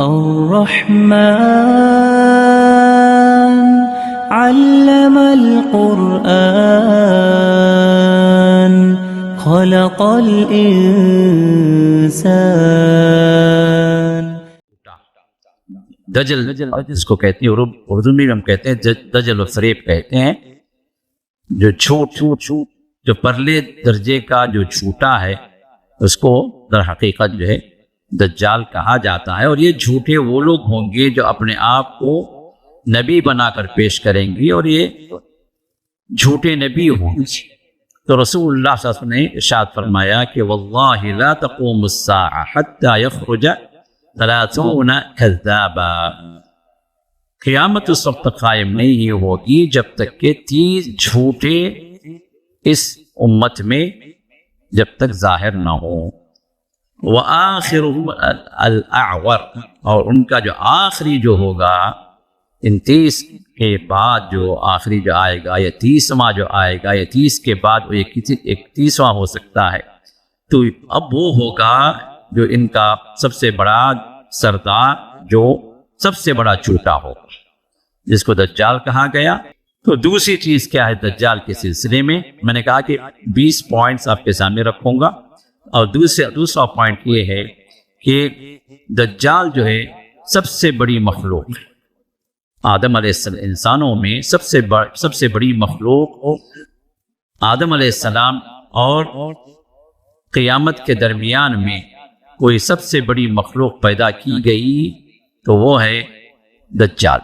الرحمن علم القرآن خلق الإنسان. دجل جس کو کہتے ہیں اردو میں ہم کہتے ہیں دجل و فریب کہتے ہیں، جو چھوٹ جو پرلے درجے کا جو جھوٹا ہے اس کو در حقیقت جو ہے دجال کہا جاتا ہے. اور یہ جھوٹے وہ لوگ ہوں گے جو اپنے آپ کو نبی بنا کر پیش کریں گے، اور یہ جھوٹے نبی ہوں گے. تو رسول اللہ صلی اللہ علیہ وسلم نے ارشاد فرمایا کہ واللہ لا تقوم الساعة حتى يخرج 30 کذابا، قیامت اس وقت قائم نہیں ہوگی جب تک کہ 30 جھوٹے اس امت میں جب تک ظاہر نہ ہوں. وآخرهم الأعور، اور ان کا جو آخری جو ہوگا ان 30 کے بعد جو آخری جو آئے گا یا 30واں جو آئے گا یا 30 کے بعد وہ ایک 30واں ہو سکتا ہے، تو اب وہ ہوگا جو ان کا سب سے بڑا سردار، جو سب سے بڑا جھوٹا ہوگا، جس کو دجال کہا گیا. تو دوسری چیز کیا ہے دجال کے سلسلے میں نے کہا کہ 20 پوائنٹس آپ کے سامنے رکھوں گا. اور دوسرا پوائنٹ یہ ہے کہ دجال جو ہے سب سے بڑی مخلوق، آدم علیہ السلام، انسانوں میں سب سے بڑی مخلوق آدم علیہ السلام اور قیامت کے درمیان میں کوئی سب سے بڑی مخلوق پیدا کی گئی تو وہ ہے دجال.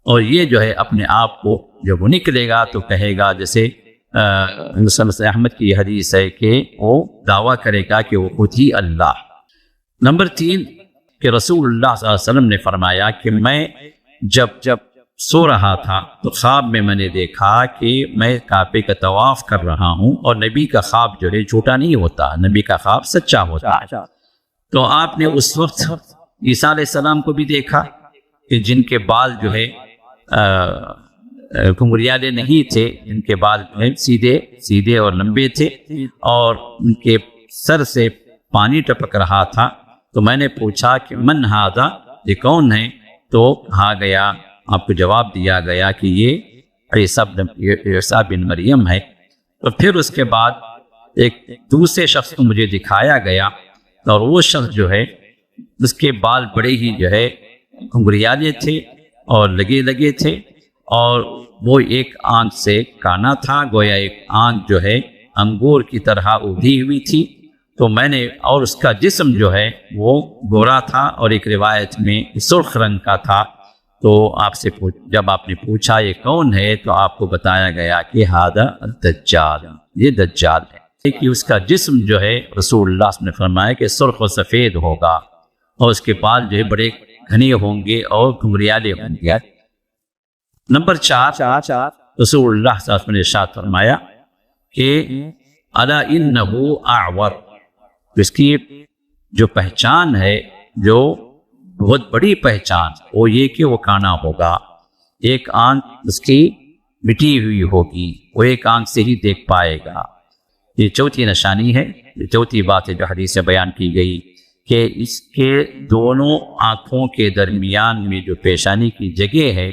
اور یہ جو ہے اپنے آپ کو جب وہ نکلے گا تو کہے گا، جیسے مسلم احمد کی یہ حدیث ہے کہ وہ دعویٰ کرے گا کہ وہ خود ہی اللہ. نمبر 3 کہ رسول اللہ صلی اللہ علیہ وسلم نے فرمایا کہ میں جب سو رہا تھا تو خواب میں نے دیکھا کہ میں کعبے کا طواف کر رہا ہوں، اور نبی کا خواب جو ہے جھوٹا نہیں ہوتا، نبی کا خواب سچا ہوتا ہے. تو آپ نے اس وقت عیسیٰ علیہ السلام کو بھی دیکھا کہ جن کے بال جو ہے گھنگریالے نہیں تھے، ان کے بال سیدھے اور لمبے تھے، اور ان کے سر سے پانی ٹپک رہا تھا. تو میں نے پوچھا کہ من ھذا، یہ کون ہے؟ تو کہا گیا، آپ کو جواب دیا گیا کہ یہ عیسیٰ بن مریم ہے. تو پھر اس کے بعد ایک دوسرے شخص کو مجھے دکھایا گیا، اور وہ شخص جو ہے اس کے بال بڑے ہی جو ہے گھنگریالے تھے اور لگے تھے، اور وہ ایک آنکھ سے کانا تھا، گویا ایک آنکھ جو ہے انگور کی طرح ابھی ہوئی تھی. تو میں نے، اور اس کا جسم جو ہے وہ گورا تھا، اور ایک روایت میں سرخ رنگ کا تھا. تو آپ سے جب آپ نے پوچھا یہ کون ہے تو آپ کو بتایا گیا کہ ھذا الدجال، یہ دجال ہے. کہ اس کا جسم جو ہے رسول اللہ صلی اللہ علیہ وسلم نے فرمایا کہ سرخ و سفید ہوگا، اور اس کے بال جو ہے بڑے گھنے ہوں گے اور گھنگریالے ہوں گے. نمبر 4 رسول اللہ صلی اللہ علیہ وسلم نے ارشاد فرمایا کہ الا انہ اعور، اس کی جو پہچان ہے، جو بہت بڑی پہچان، وہ یہ کہ وہ کانا ہوگا، ایک آنکھ اس کی مٹی ہوئی ہوگی، وہ ایک آنکھ سے ہی دیکھ پائے گا. یہ چوتھی نشانی ہے، یہ چوتھی بات ہے جو حدیث سے بیان کی گئی کہ اس کے دونوں آنکھوں کے درمیان میں جو پیشانی کی جگہ ہے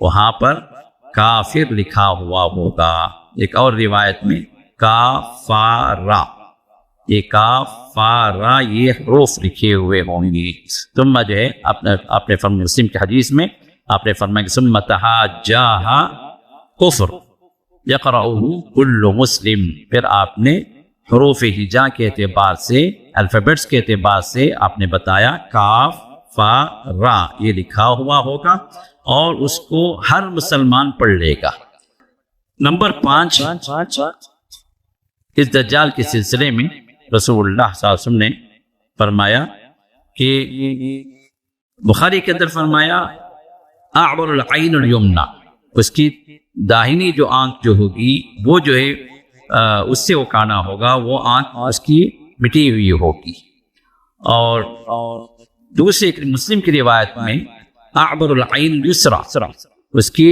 وہاں پر کافر لکھا ہوا ہوگا. ایک اور روایت میں کافارا، یہ کافارا یہ حروف لکھے ہوئے ہوں گے. ثم جو ہے اپنے فرمان مسلم کی حدیث میں آپ نے فرمایا کہ ثم تہاجاہا کفر یقرأہ کل مسلم، پھر آپ نے حروف ہجا کے اعتبار سے، الفابیٹس کے اعتبار سے آپ نے بتایا کاف فا را یہ لکھا ہوا ہوگا، اور اس کو ہر مسلمان پڑھ لے گا. نمبر 5 اس دجال کے سلسلے میں رسول اللہ صلی اللہ علیہ وسلم نے فرمایا کہ بخاری کے اندر فرمایا اعور العین الیمنی، اس کی داہنی جو آنکھ جو ہوگی وہ جو ہے اس سے وہ کانا ہوگا، وہ آنکھ اس کی مٹی ہوئی ہوگی. اور دوسرے مسلم کی روایت میں اعور العین الیسری، اس کی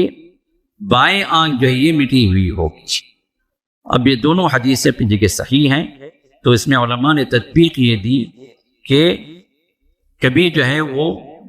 بائیں آنکھ جو ہے یہ مٹی ہوئی ہوگی. اب یہ دونوں حدیثیں اپنی جگہ صحیح ہیں، تو اس میں علماء نے تطبیق یہ دی کہ کبھی جو ہے وہ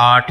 8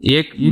1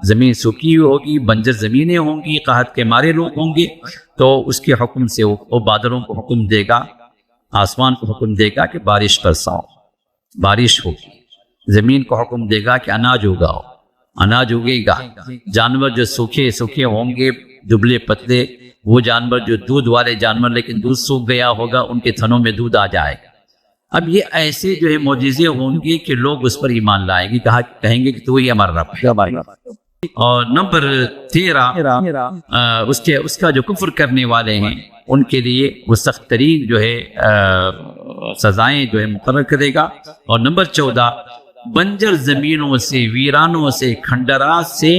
زمین سوکھی ہوئی ہوگی، بنجر زمینیں ہوں گی، قحط کے مارے لوگ ہوں گے، تو اس کے حکم سے وہ بادلوں کو حکم دے گا، آسمان کو حکم دے گا کہ بارش برساؤ، بارش ہوگی، زمین کو حکم دے گا کہ اناج اگاؤ، اناج اگے گا، جانور جو سوکھے سوکھے ہوں گے، دبلے پتلے، وہ جانور جو دودھ والے جانور لیکن دودھ سوکھ گیا ہوگا، ان کے تھنوں میں دودھ آ جائے گا۔ اب یہ ایسے جو ہے معجزے ہوں گے کہ لوگ اس پر ایمان لائیں گے، کہیں گے کہ تو ہی ہمارا رب ہے۔ اور نمبر 13 اس کا جو کفر کرنے والے ہیں ان کے لیے وہ سخت ترین جو ہے سزائیں جو ہے مقرر کرے گا۔ اور نمبر 14 بنجر زمینوں سے، ویرانوں سے، کھنڈرات سے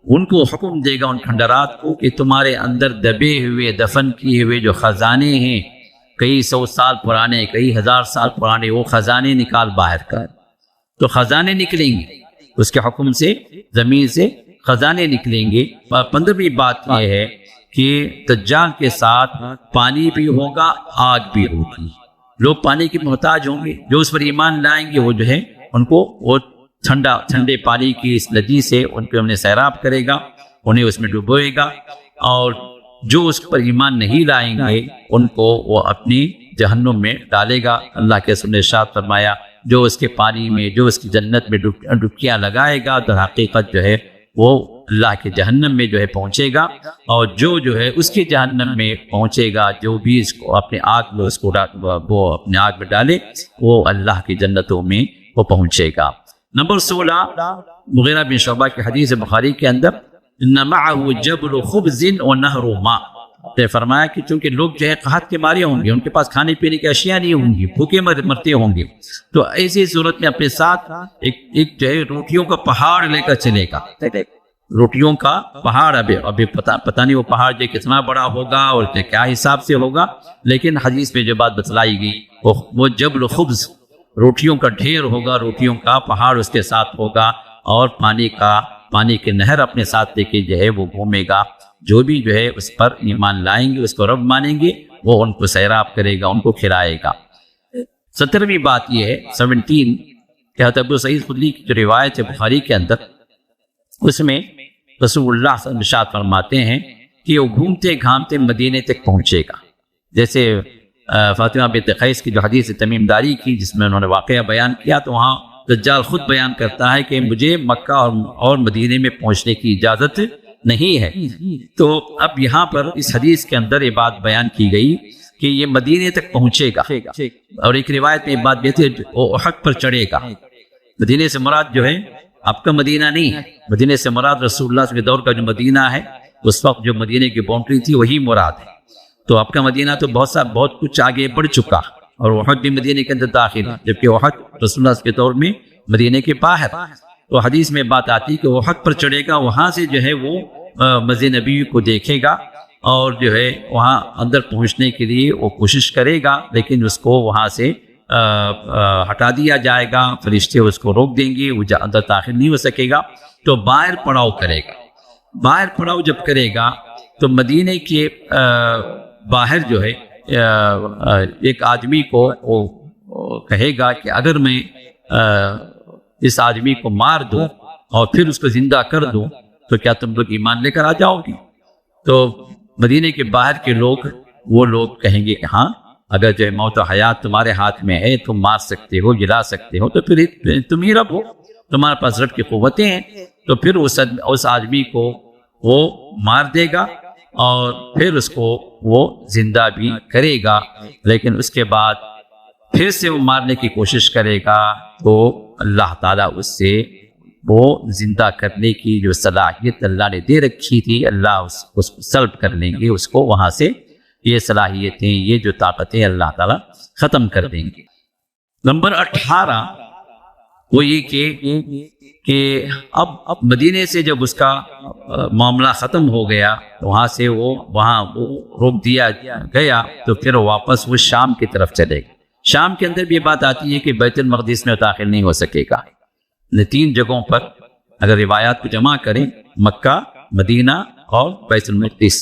ان کو حکم دے گا، ان کھنڈرات کو، کہ تمہارے اندر دبے ہوئے دفن کیے ہوئے جو خزانے ہیں، کئی 100 سال پرانے، کئی 1000 سال پرانے، وہ خزانے نکال باہر کر۔ تو خزانے نکلیں گے اس کے حکم سے، زمین سے خزانے نکلیں گے۔ 15ویں بات یہ ہے کہ دجال کے ساتھ پانی بھی ہوگا، آگ بھی ہوگی، لوگ پانی کے محتاج ہوں گے، جو اس پر ایمان لائیں گے وہ جو ہے ان کو وہ ٹھنڈے پانی کی اس ندی سے ان کو انہیں سیراب کرے گا، انہیں اس میں ڈبوئے گا، اور جو اس پر ایمان نہیں لائیں گے ان کو وہ اپنی جہنم میں ڈالے گا۔ اللہ کے رسول نے ارشاد فرمایا جو اس کے پانی میں، جو اس کی جنت میں ڈبکیاں لگائے گا، در حقیقت جو ہے وہ اللہ کے جہنم میں جو ہے پہنچے گا، اور جو ہے اس کے جہنم میں پہنچے گا، جو بھی اس کو اپنے آگ میں وہ اپنے آگ میں ڈالے، وہ اللہ کی جنتوں میں وہ پہنچے گا۔ نمبر 16 مغیرہ بن شعبہ کی حدیث بخاری کے اندر ان معه جبل خبز ونهر ماء، نے فرمایا کہ چونکہ لوگ جو ہے قحط کے مارے ہوں گے، ان کے پاس کھانے پینے کی اشیاء نہیں ہوں گی، بھوکے مرتے ہوں گے، تو ایسی صورت میں اپنے ساتھ ایک جو ہے روٹیوں کا پہاڑ لے کر چلے گا، روٹیوں کا پہاڑ۔ ابھی پتہ نہیں وہ پہاڑ جو کتنا بڑا ہوگا اور کیا حساب سے ہوگا، لیکن حدیث میں جو بات بتلائی گئی وہ جبل خبز، روٹیوں کا ڈھیر ہوگا، روٹیوں کا پہاڑ اس کے ساتھ ہوگا، اور پانی کے نہر اپنے ساتھ لے کے جو ہے وہ گھومے گا۔ جو بھی جو ہے اس پر ایمان لائیں گے، اس کو رب مانیں گے، وہ ان کو سیراب کرے گا، ان کو کھلائے گا۔ 17ویں بات یہ ہے 17 کہ حضرت ابو سعید خدری کی جو روایت ہے بخاری کے اندر، اس میں رسول اللہ صلی اللہ علیہ وسلم ارشاد فرماتے ہیں کہ وہ گھومتے گھامتے مدینے تک پہنچے گا۔ جیسے فاطمہ بنت قیس کی جو حدیث تمیم داری کی جس میں انہوں نے واقعہ بیان کیا، تو وہاں دجال خود بیان کرتا ہے کہ مجھے مکہ اور مدینے میں پہنچنے کی اجازت نہیں ہے۔ تو اب یہاں پر اس حدیث کے اندر یہ بات بیان کی گئی کہ یہ مدینے تک پہنچے گا، اور ایک روایت میں یہ بات بھی ہے وہ احد پر چڑھے گا۔ مدینے سے مراد جو ہے آپ کا مدینہ نہیں ہے، مدینے سے مراد رسول اللہ کے دور کا جو مدینہ ہے، اس وقت جو مدینے کی باؤنڈری تھی وہی مراد ہے۔ تو آپ کا مدینہ تو بہت کچھ آگے بڑھ چکا، اور احد بھی مدینے کے اندر داخل ہے، جبکہ احد رسول اللہ کے دور میں مدینے کے باہر۔ تو حدیث میں بات آتی کہ وہ احد پر چڑھے گا، وہاں سے جو ہے وہ مسجد نبوی کو دیکھے گا، اور جو ہے وہاں اندر پہنچنے کے لیے وہ کوشش کرے گا، لیکن اس کو وہاں سے ہٹا دیا جائے گا، فرشتے اس کو روک دیں گے، وہ اندر داخل نہیں ہو سکے گا۔ تو باہر پڑاؤ کرے گا، باہر پڑاؤ جب کرے گا تو مدینے کے باہر جو ہے ایک آدمی کو وہ کہے گا کہ اگر میں اس آدمی کو مار دوں اور پھر اس کو زندہ کر دوں تو کیا تم لوگ ایمان لے کر آ جاؤ گی؟ تو مدینے کے باہر کے لوگ، وہ لوگ کہیں گے کہ ہاں، اگر جو موت و حیات تمہارے ہاتھ میں ہے، تم مار سکتے ہو، جلا سکتے ہو، تو پھر تم ہی رب ہو، تمہارے پاس رب کی قوتیں ہیں۔ تو پھر اس آدمی کو وہ مار دے گا، اور پھر اس کو وہ زندہ بھی کرے گا، لیکن اس کے بعد پھر سے وہ مارنے کی کوشش کرے گا، تو اللہ تعالیٰ اس سے وہ زندہ کرنے کی جو صلاحیت اللہ نے دے رکھی تھی، اللہ اس کو سلب کر لیں گے، اس کو وہاں سے یہ صلاحیتیں، یہ جو طاقتیں اللہ تعالیٰ ختم کر دیں گے۔ نمبر 18 وہ یہ کہ اب مدینے سے جب اس کا معاملہ ختم ہو گیا، وہاں سے وہاں روک دیا گیا، تو پھر واپس وہ شام کی طرف چلے گا۔ شام کے اندر بھی یہ بات آتی ہے کہ بیت المقدس میں داخل نہیں ہو سکے گا۔ 3 جگہوں پر اگر روایات کو جمع کریں، مکہ، مدینہ اور بیت المقدس،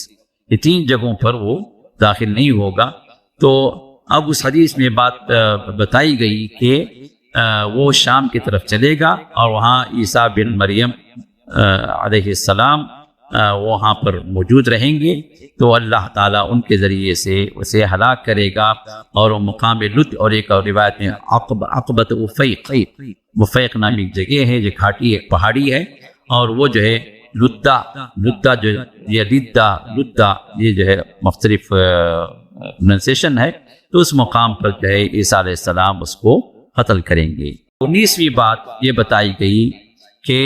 یہ 3 جگہوں پر وہ داخل نہیں ہوگا۔ تو اب اس حدیث میں بات بتائی گئی کہ وہ شام کی طرف چلے گا، اور وہاں عیسیٰ بن مریم علیہ السلام وہاں پر موجود رہیں گے تو اللہ تعالیٰ ان کے ذریعے سے اسے ہلاک کرے گا، اور وہ مقام لد، اور ایک اور روایت میں عقبۃ وفیق نامی ایک جگہ ہے، جو گھاٹی ایک پہاڑی ہے، اور وہ جو ہے لدہ جو یہ لدہ یہ جو ہے مختلف پروننسیشن ہے، تو اس مقام پر جو ہے عیسیٰ علیہ السلام اس کو قتل کریں گے۔ 19ویں بات یہ بتائی گئی کہ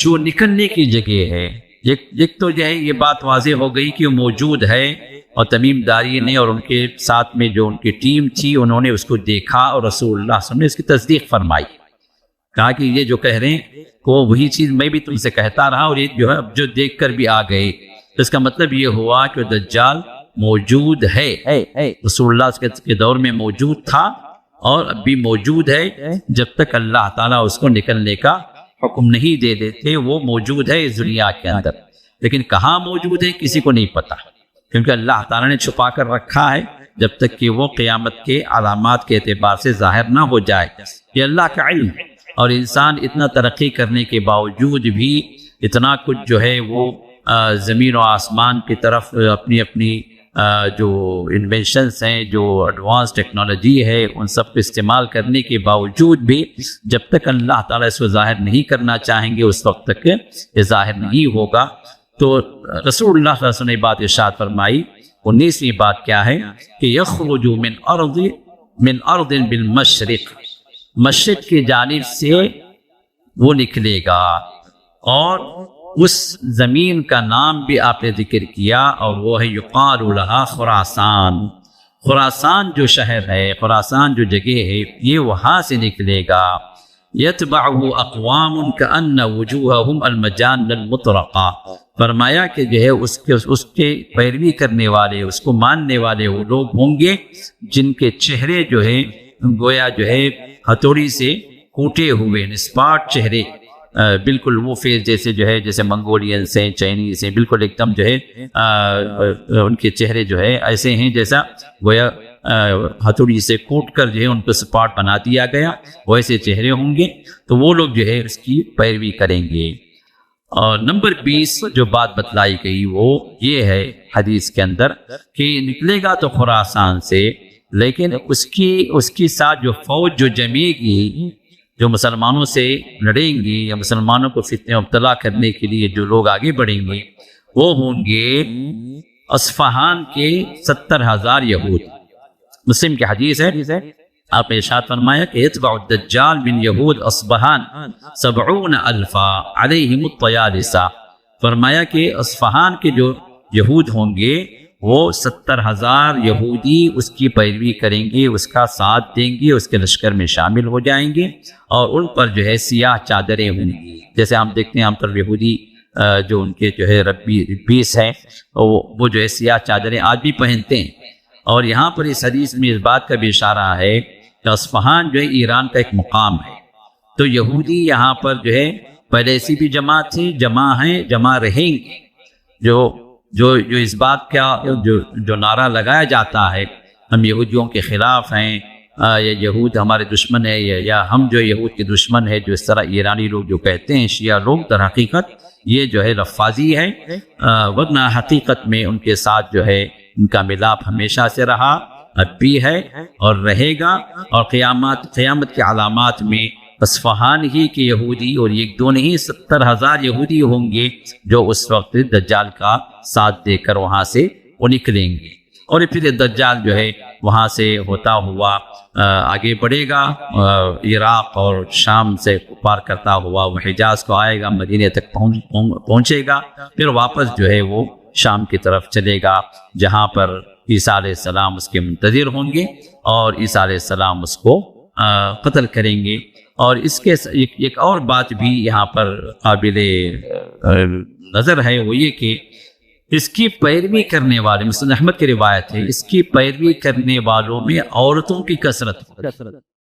جو نکلنے کی جگہ ہے، ایک تو جو ہے یہ بات واضح ہو گئی کہ وہ موجود ہے، اور تمیم داری نے اور ان کے ساتھ میں جو ان کی ٹیم تھی انہوں نے اس کو دیکھا، اور رسول اللہ صلی اللہ علیہ وسلم نے اس کی تصدیق فرمائی، کہا کہ یہ جو کہہ رہے ہیں وہ وہی چیز میں بھی تم سے کہتا رہا، اور یہ جو ہے اب جو دیکھ کر بھی آ گئے، تو اس کا مطلب یہ ہوا کہ دجال موجود ہے، رسول اللہ کے دور میں موجود تھا اور اب بھی موجود ہے، جب تک اللہ تعالیٰ اس کو نکلنے کا حکم نہیں دے دیتے وہ موجود ہے اس دنیا کے اندر، لیکن کہاں موجود ہے کسی کو نہیں پتا، کیونکہ اللہ تعالیٰ نے چھپا کر رکھا ہے جب تک کہ وہ قیامت کے علامات کے اعتبار سے ظاہر نہ ہو جائے، یہ اللہ کا علم ہے۔ اور انسان اتنا ترقی کرنے کے باوجود بھی اتنا کچھ جو ہے وہ زمین و آسمان کی طرف اپنی جو انوینشنز ہیں، جو ایڈوانس ٹیکنالوجی ہے، ان سب کو استعمال کرنے کے باوجود بھی جب تک اللہ تعالیٰ اس کو ظاہر نہیں کرنا چاہیں گے اس وقت تک یہ ظاہر نہیں ہوگا۔ تو رسول اللہ صلی اللہ علیہ وسلم نے بات ارشاد فرمائی۔ 19ویں بات کیا ہے کہ یخرج من ارض بالمشرق، مشرق کی جانب سے وہ نکلے گا، اور اس زمین کا نام بھی آپ نے ذکر کیا، اور وہ ہے یقال لہا خراسان۔ خراسان جو شہر ہے، خراسان جو جگہ ہے، یہ وہاں سے نکلے گا۔ یتبعہ اقوام کأن وجوہہم المجان المطرقہ، فرمایا کہ جو ہے اس کے پیروی کرنے والے، اس کو ماننے والے وہ لوگ ہوں گے جن کے چہرے جو ہے گویا جو ہے ہتھوڑی سے کوٹے ہوئے، اسپاٹ چہرے، بالکل وہ فیس جیسے جو ہے جیسے منگولینس ہیں، چائنیز ہیں، بالکل ایک دم جو ہے ان کے چہرے جو ہے ایسے ہیں جیسا گویا ہتھوڑی سے کوٹ کر جو ہے ان کو اسپاٹ بنا دیا گیا، ویسے چہرے ہوں گے، تو وہ لوگ جو ہے اس کی پیروی کریں گے۔ اور نمبر 20 جو بات بتلائی گئی وہ یہ ہے حدیث کے اندر کہ نکلے گا تو خراسان سے، لیکن اس کی ساتھ جو فوج جو جمے گی، جو مسلمانوں سے لڑیں گی یا مسلمانوں کو فتنے مبتلا کرنے کے لیے جو لوگ آگے بڑھیں گے، وہ ہوں گے اصفہان کے 70,000 یہود۔ مسلم کی حدیث ہے، آپ نے ارشاد فرمایا کہ یتبع الدجال من یہود اصفہان 70,000 علیہم الطیالسہ، فرمایا کہ اصفہان کے جو یہود ہوں گے وہ 70,000 یہودی اس کی پیروی کریں گے، اس کا ساتھ دیں گے، اس کے لشکر میں شامل ہو جائیں گے، اور ان پر جو ہے سیاہ چادریں ہوں گی، جیسے ہم دیکھتے ہیں عام طور یہودی جو ان کے جو ہے ربیس ہیں وہ جو ہے سیاہ چادریں آج بھی پہنتے ہیں۔ اور یہاں پر اس حدیث میں اس بات کا بھی اشارہ ہے کہ اصفہان جو ہے ایران کا ایک مقام ہے، تو یہودی یہاں پر جو ہے پہلے ایسی بھی جماعت تھی، جمع ہیں، جمع رہیں گے، جو اس بات کا جو نعرہ لگایا جاتا ہے ہم یہودیوں کے خلاف ہیں، یا یہود ہمارے دشمن ہے، یا ہم جو یہود کے دشمن ہے، جو اس طرح ایرانی لوگ جو کہتے ہیں، شیعہ لوگ، در حقیقت یہ جو ہے لفاظی ہے، ورنہ حقیقت میں ان کے ساتھ جو ہے ان کا ملاپ ہمیشہ سے رہا، اب بھی ہے اور رہے گا، اور قیامت کے علامات میں اصفہان ہی کے یہودی اور ایک دو نہیں 70,000 یہودی ہوں گے جو اس وقت دجال کا ساتھ دے کر وہاں سے وہ نکلیں گے، اور پھر دجال جو ہے وہاں سے ہوتا ہوا آگے بڑھے گا، عراق اور شام سے پار کرتا ہوا وہ حجاز کو آئے گا، مدینے تک پہنچے گا، پھر واپس جو ہے وہ شام کی طرف چلے گا، جہاں پر عیسیٰ علیہ السلام اس کے منتظر ہوں گے، اور عیسیٰ علیہ السلام اس کو قتل کریں گے۔ اور اس کے ایک اور بات بھی یہاں پر قابل نظر ہے، وہ یہ کہ اس کی پیروی کرنے والے، مسند احمد کی روایت ہے، اس کی پیروی کرنے والوں میں عورتوں کی کثرت